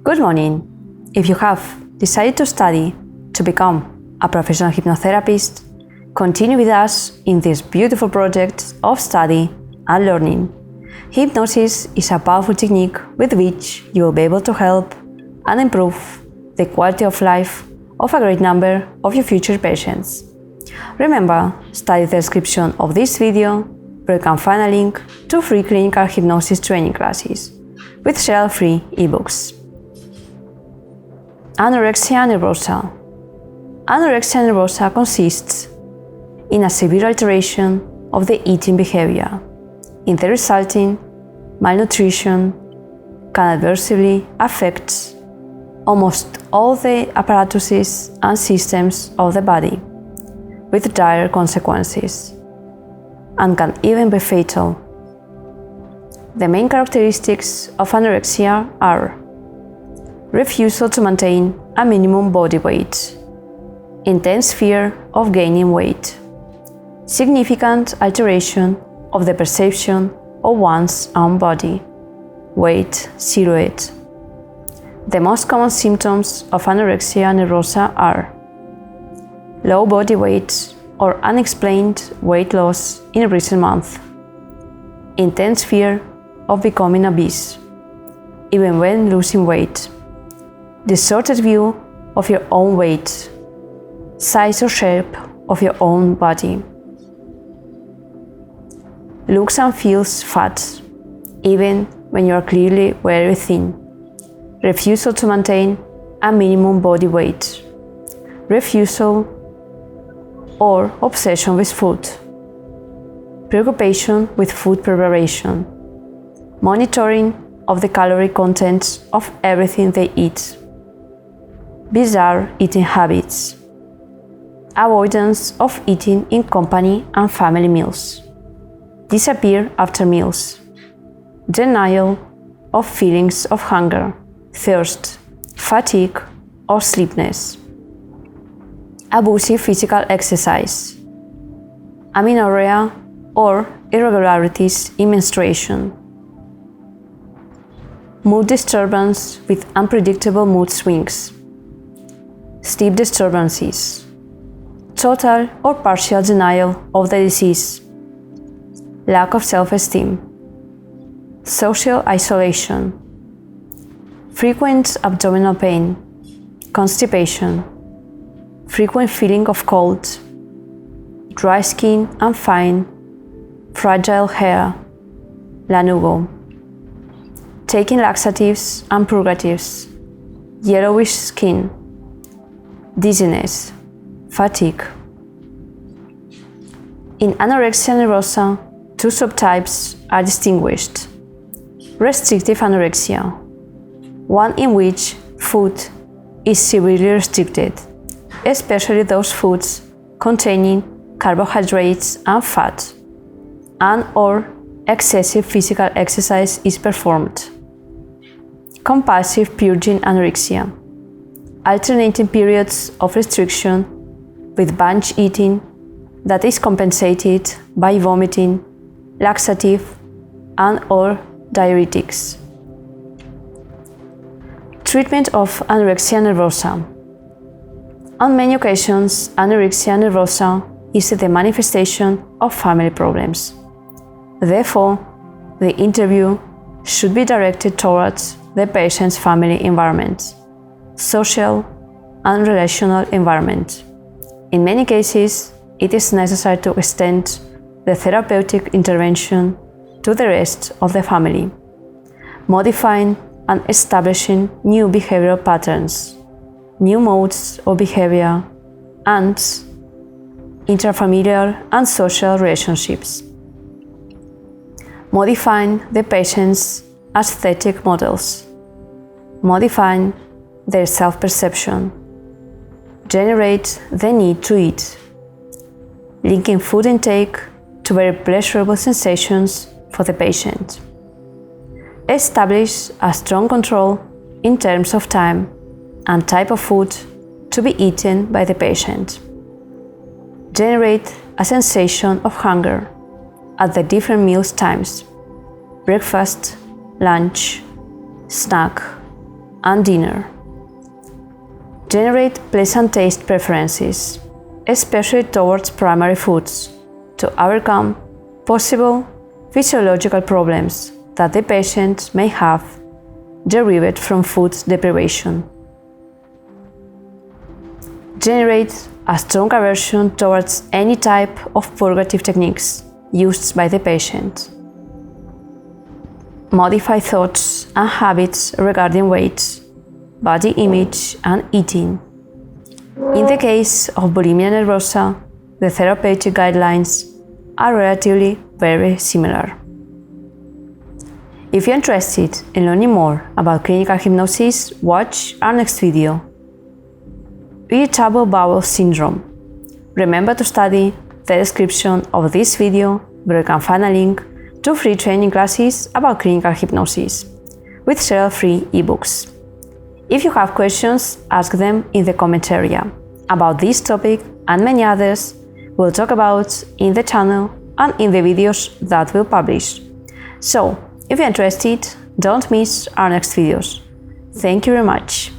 Good morning! If you have decided to study to become a professional hypnotherapist, continue with us in this beautiful project of study and learning. Hypnosis is a powerful technique with which you will be able to help and improve the quality of life of a great number of your future patients. Remember, study the description of this video where you can find a link to free clinical hypnosis training classes with several free ebooks. Anorexia nervosa. Anorexia nervosa consists in a severe alteration of the eating behavior. In the resulting, malnutrition can adversely affect almost all the apparatuses and systems of the body, with dire consequences, and can even be fatal. The main characteristics of anorexia are refusal to maintain a minimum body weight, intense fear of gaining weight, significant alteration of the perception of one's own body, weight, silhouette. The most common symptoms of anorexia nervosa are low body weight or unexplained weight loss in recent months, intense fear of becoming obese, even when losing weight, distorted view of your own weight, size or shape of your own body, looks and feels fat, even when you are clearly very thin, refusal to maintain a minimum body weight, refusal or obsession with food, preoccupation with food preparation, monitoring of the calorie content of everything they eat, bizarre eating habits, avoidance of eating in company and family meals, disappear after meals, denial of feelings of hunger, thirst, fatigue, or sleepiness, abusive physical exercise, amenorrhea or irregularities in menstruation, mood disturbance with unpredictable mood swings, sleep disturbances, total or partial denial of the disease, lack of self-esteem, social isolation, frequent abdominal pain, constipation, frequent feeling of cold, dry skin and fine, fragile hair, lanugo, taking laxatives and purgatives, yellowish skin, dizziness, fatigue. In anorexia nervosa, two subtypes are distinguished: restrictive anorexia, one in which food is severely restricted, especially those foods containing carbohydrates and fat, and/or excessive physical exercise is performed. Compulsive purging anorexia, alternating periods of restriction with binge eating that is compensated by vomiting, laxative, and/or diuretics. Treatment of anorexia nervosa. On many occasions, anorexia nervosa is the manifestation of family problems. Therefore, the interview should be directed towards the patient's family environment, social and relational environment. In many cases, it is necessary to extend the therapeutic intervention to the rest of the family, modifying and establishing new behavioral patterns, new modes of behavior, and intrafamiliar and social relationships, modifying the patient's aesthetic models, modifying their self-perception, generate the need to eat, linking food intake to very pleasurable sensations for the patient, establish a strong control in terms of time and type of food to be eaten by the patient, generate a sensation of hunger at the different meal times, breakfast, lunch, snack, and dinner. Generate pleasant taste preferences, especially towards primary foods, to overcome possible physiological problems that the patient may have derived from food deprivation. Generate a strong aversion towards any type of purgative techniques used by the patient. Modify thoughts and habits regarding weight, body image, and eating. In the case of bulimia nervosa, the therapeutic guidelines are relatively very similar. If you're interested in learning more about clinical hypnosis, watch our next video. Irritable bowel syndrome. Remember to study the description of this video, where you can find a link to free training classes about clinical hypnosis, with several free ebooks. If you have questions, ask them in the comment area about this topic and many others we'll talk about in the channel and in the videos that we'll publish. So, if you're interested, don't miss our next videos. Thank you very much.